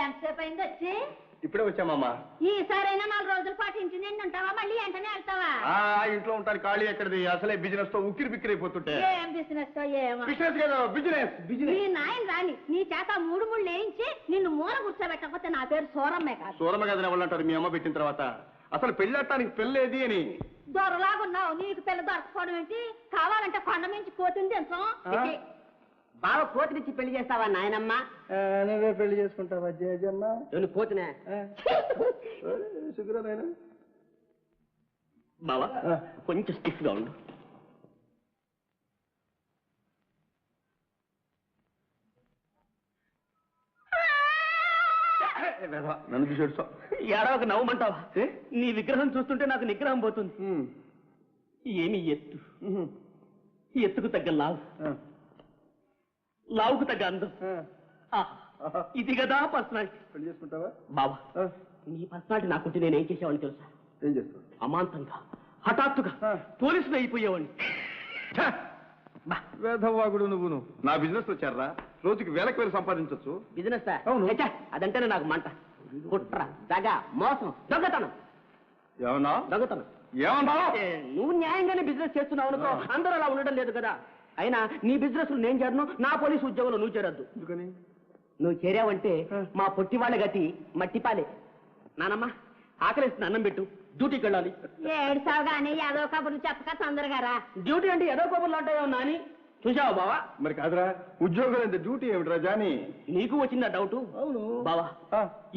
ఎంతసేపు అయింది వచ్చి? ఇప్పుడే వచ్చామమ్మా. ఈసారైనా 4 రోజుల పాటు ఇంటి నిండి ఉంటావా, మళ్ళీ వెంటనే వెళ్తావా? ఇంట్లో ఉంటాను, ఖాళీ ఎక్కడిది? అసలే బిజినెస్ తో ఉక్కిరి బిక్కిరి అయిపోతుంటే. ఏం బిజినెస్ ఏమో. బిజినెస్ కదా, బిజినెస్. నీ నాయన రాని నీ చేత 3 ముళ్ళు వేయించి నిన్ను మూల కూర్చోబెట్టకపోతే నా పేరు సూరమ్మే కాదు. సూరమ్మ కదని ఎవరంటారు మీ అమ్మ పెట్టిన తర్వాత? అసలు పెళ్ళాటానికి పెళ్ళేది అని. దొరలాగున్నావు, నీకు పిల్ల దొరకపోవడం ఏంటి? కావాలంటే కొండ మించి పోతుంది ఎంతో. బాగా కోతినిచ్చి పెళ్లి చేస్తావా నాయనమ్మా? నువ్వే పెళ్లి చేసుకుంటావా జయజమ్మ? కోతినే శుక్రనాయన. బావా కొంచెం స్టిఫ్ గా ఉండు. నన్ను చూసాడు ఏడవకు, నవ్వమంటావా? నీ విగ్రహం చూస్తుంటే నాకు నిగ్రహం పోతుంది. ఏమి ఎత్తు, ఎత్తుకు తగ్గ లావు, లావుకు తగ్గ అందం. ఇది కదా పర్సనాలిటీ. పెళ్లి చేసుకుంటావా బావా? నీ పర్సనాలిటీ నాకుంటే నేనేం చేసేవాడిని తెలుసా? ఏం చేస్తావు? అమాంతంగా హఠాత్తుగా పోలీసులు అయిపోయేవాడిని. వేధవాగుడు నువ్వును. నా బిజినెస్ వచ్చారా, రోజుకి వేలకు వేలు సంపాదించవచ్చు. బిజినెస్ అదంటేనే నాకు మంట. కుట్ర, దగ, మోసం, దొంగతనం. ఏమన్నా దొంగతనం ఏమన్నా? నువ్వు న్యాయంగానే బిజినెస్ చేస్తున్నావు అనుకో, అందరూ అలా ఉండడం లేదు కదా. అయినా నీ బిజినెస్ నేను చేరను, నా పోలీసు ఉద్యోగంలో నువ్వు చేరద్దు. ఎందుకని? నువ్వు చేరావంటే మా పొట్టి వాళ్ళ గతి మట్టిపాలే. నానమ్మ ఆకలిస్తుంది, అన్నం పెట్టు, డ్యూటీకి వెళ్ళాలి. ఏడుసావు గానీ ఏదో కబుర్లు చెప్పక తొందరగా రా. డ్యూటీ అంటే ఏదో కబుర్లు అంటాయో నాని, చూసావా బావా? మరి కాదురా, ఉద్యోగం అంటే డ్యూటీ ఏమిట్రా జాని? నీకు వచ్చిందా డౌట్? అవును బావా,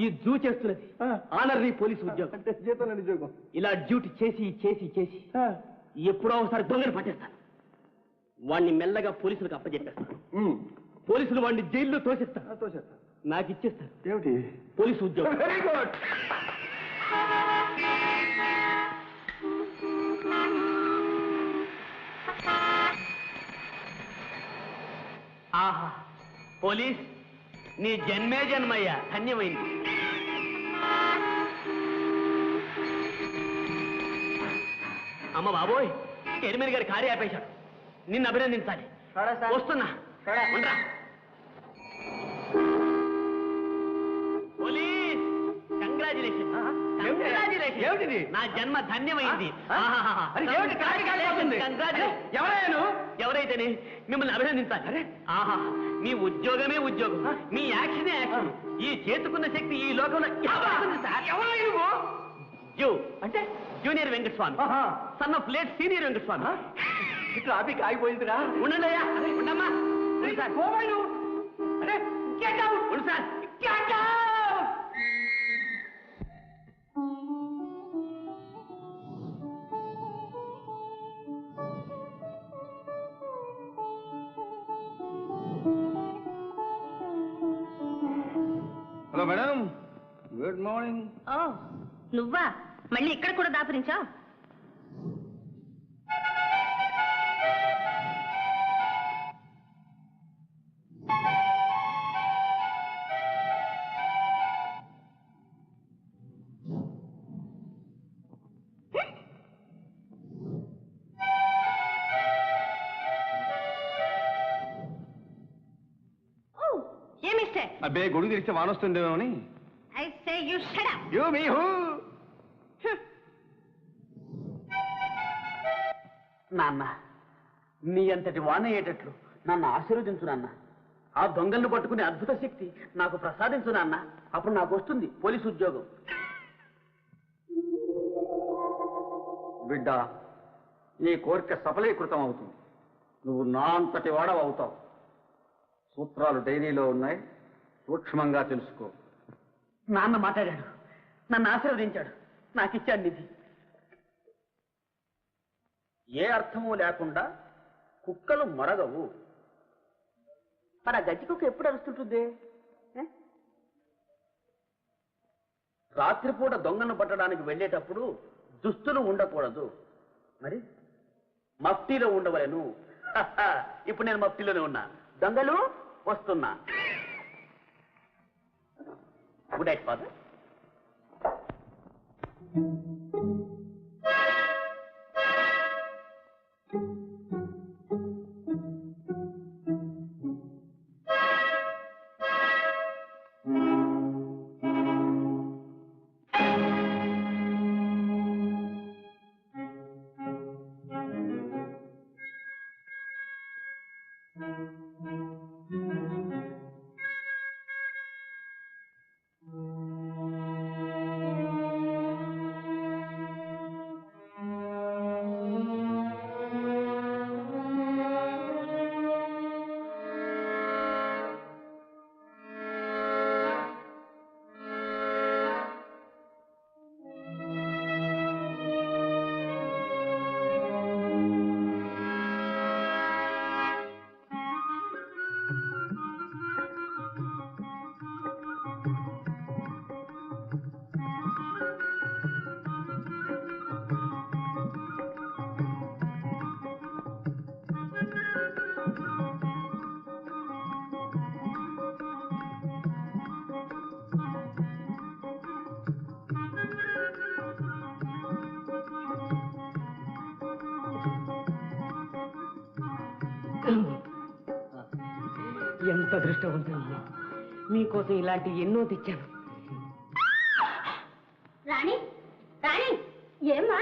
ఈ జూ చేస్తున్నది ఆనరీ పోలీసు ఉద్యోగం. అంటే జీతం ఉద్యోగం. ఇలా డ్యూటీ చేసి చేసి చేసి ఎప్పుడో ఒకసారి దొంగలు పట్టేస్తాను. వాడిని మెల్లగా పోలీసులకు అప్పచెప్పేస్తాను. పోలీసులు వాడిని జైల్లో తోసేస్తారు. నాకు ఇచ్చేస్తారు. ఏమిటి? పోలీసు ఉద్యోగం. Very good. ఆహా, పోలీస్ నీ జన్మే జన్మయ్యా, ధన్యమైంది. అమ్మ బాబోయ్, ఎరిమిరి గారి కార్య ఆపేశాడు. నిన్ను అభినందించాలి. వస్తున్నా. Police congratulation. ఏమిటిది? నా జన్మ ధన్యమైంది. ఎవరైతేనే మిమ్మల్ని అభినందించాలి. ఆహా, మీ ఉద్యోగమే ఉద్యోగం, మీ యాక్షనే యాక్షన్. ఈ చేతుకున్న శక్తి ఈ లోకంలో జూ అంటే junior Venkataswamy, son of late senior Venkataswamy. Traffic ఆగిపోయిందిరా. ఉండండి అయ్యా, ఉండమ్మా. Hello madam, good morning. ఓ నువ్వా? మళ్ళీ ఇక్కడ కూడా దాపురించావు? అబ్బే, గొడుగు తెరిస్తే వానొస్తుందేమో అని. నాన్న, నీ అంతటి వాన అయ్యేటట్లు నన్ను ఆశీర్వదించు నాన్న. ఆ దొంగలను పట్టుకునే అద్భుత శక్తి నాకు ప్రసాదించు నాన్న. అప్పుడు నాకు వస్తుంది పోలీసు ఉద్యోగం. బిడ్డ, నీ కోరిక సఫలీకృతం అవుతుంది. నువ్వు నా అంతటి వాడవు అవుతావు. సూత్రాలు డైరీలో ఉన్నాయి, సూక్ష్మంగా తెలుసుకో. నాన్న మాట్లాడాడు, నన్ను ఆశీర్వదించాడు, నాకు ఇచ్చాడు నిధి. ఏ అర్థమూ లేకుండా కుక్కలు మరగవు. మరి ఆ గజ్జి కుక్క ఎప్పుడు అరుస్తుంటుంది? రాత్రిపూట దొంగను పట్టడానికి వెళ్ళేటప్పుడు దుస్తులు ఉండకూడదు. మరి మఫ్టీలో ఉండవలను. ఇప్పుడు నేను మఫ్టీలోనే ఉన్నా. దొంగలు వస్తున్నా. Good night father. ఎంత అదృష్టవంతులు, మీకోసం ఇలాంటి ఎన్నో తెచ్చాను. రాణి రాణి ఏమ్మా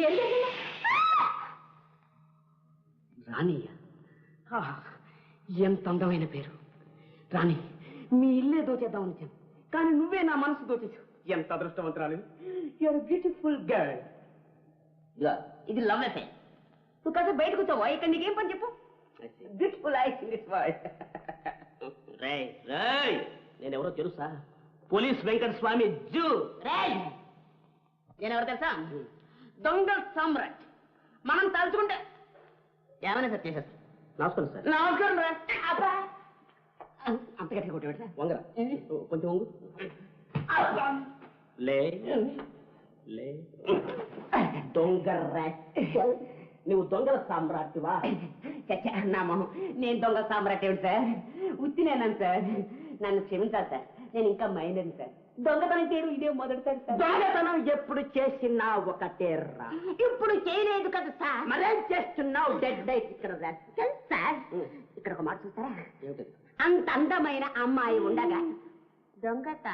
ఏం జరిగింది? రాణి, ఎంత అందమైన పేరు రాణి. మీ ఇల్లే దోచేద్దాం వచ్చాను, కానీ నువ్వే నా మనసు దోచేసావు. ఎంత అదృష్టవంతురాలు. You're beautiful girl. ఇది లవ్ అఫేర్. నువ్వు కాస్త బయటకు వచ్చావా? ఇక్కడ నీకేం పని చెప్పు. Beautiful eyes in this boy. రేయ్ రేయ్, నేనెవరో తెలుసా? పోలీస్ వెంకట స్వామి జూ. రేయ్, నేనెవరో తెలుసా? దొంగ సామ్రాట్. మనం తలుచుకుంటే ఏమైనా సార్ చేసేస్తాం. నమస్కారం సార్. నమస్కారం రా. అబ్బా, అంత గట్టిగా కొట్టి పెడతా. వంగరా కొంచెం వంగు. లే లే. దొంగ నువ్వు దొంగల సామ్రాట్వా? నా మొహం, నేను దొంగ సామ్రాట్ ఏమిటి సార్? ఉత్తినేనాను సార్, నన్ను క్షమించాలి సార్, నేను ఇంకా మైనర్ సార్. దొంగతనం చేయడం ఇదే మొదటిసారి సార్. దొంగతనం ఎప్పుడు చేసినా ఒకటే రా. ఇప్పుడు చేయలేదు కదా సార్. మరేం చేస్తున్నావు? డెడ్ డైట్ ఇక్కడ సార్. ఇక్కడ ఒక మాట చూస్తారా? అంత అందమైన అమ్మాయి ఉండగా దొంగత.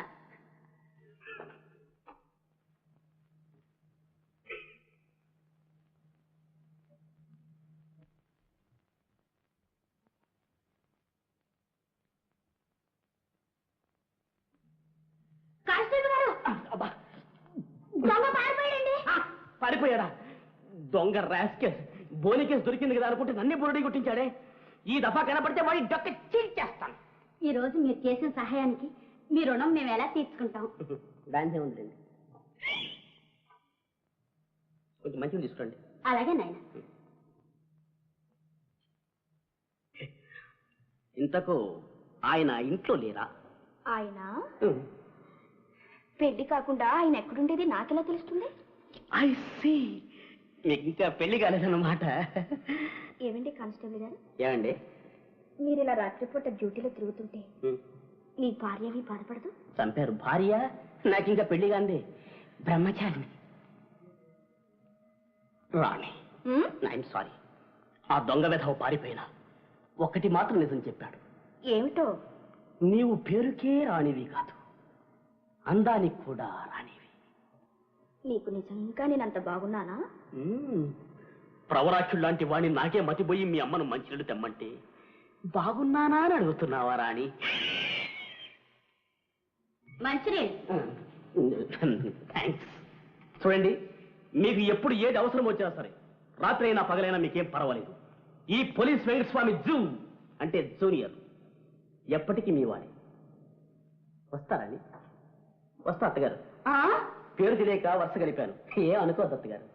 దొంగ పారిపోయాడండి. పారిపోయాడా? దొంగ రాస్కెల్. బోని కేసు దొరికింది కదా అనుకుంటే నన్నే బురడి కొట్టించాడే. ఈ దఫా కనపడితే వాడి డొక్క చీల్చేస్తాను. ఈ రోజు మీరు చేసిన సహాయానికి మీ రుణం మేము ఎలా తీర్చుకుంటాం? దానిదే ఉందండి. కొంచెం మంచిగా తీసుకోండి. అలాగే నాయన. ఇంతకు ఆయన ఇంట్లో లేరా? ఆయన పెళ్లి కాకుండా ఆయన ఎక్కడుండేది నాకెలా తెలుస్తుంది? ఐ సీ, మీకు ఇంకా పెళ్లి కాలేదన్నమాట. ఏమండి కానిస్టేబుల్ గారు? ఏమండి, మీరు ఇలా రాత్రిపూట డ్యూటీలో తిరుగుతుంటే మీ భార్యవి బాధపడదు? చంపారు భార్య? నాకు ఇంకా పెళ్లి కాంది, బ్రహ్మచారిని. రాణి, ఐఎమ్ సారీ. ఆ దొంగ వెధవ పారిపోయినా ఒక్కటి మాత్రం నిజం చెప్పాడు. ఏమిటో? నీవు పేరుకే రాణివి కాదు, అందానికి కూడా రాణివి. నీకు నిజంగా నేనంత బాగున్నానా? ప్రవరాక్షుడు లాంటి వాణ్ణి నాకే మతిపోయి మీ అమ్మను మంచినీళ్ళు తెమ్మంటే బాగున్నానా అని అడుగుతున్నావా రాణి? థ్యాంక్స్. చూడండి, మీకు ఎప్పుడు ఏది అవసరం వచ్చినా సరే, రాత్రి అయినా పగలైనా మీకేం పర్వాలేదు. ఈ పోలీస్ వెంకటస్వామి జూ అంటే జూనియర్ ఎప్పటికీ మీ వాడే. వస్తారండి? వస్తా అత్తగారు. పేరు తెలియక వరుస కలిపాను, ఏం అనుకోద్దు అత్తగారు.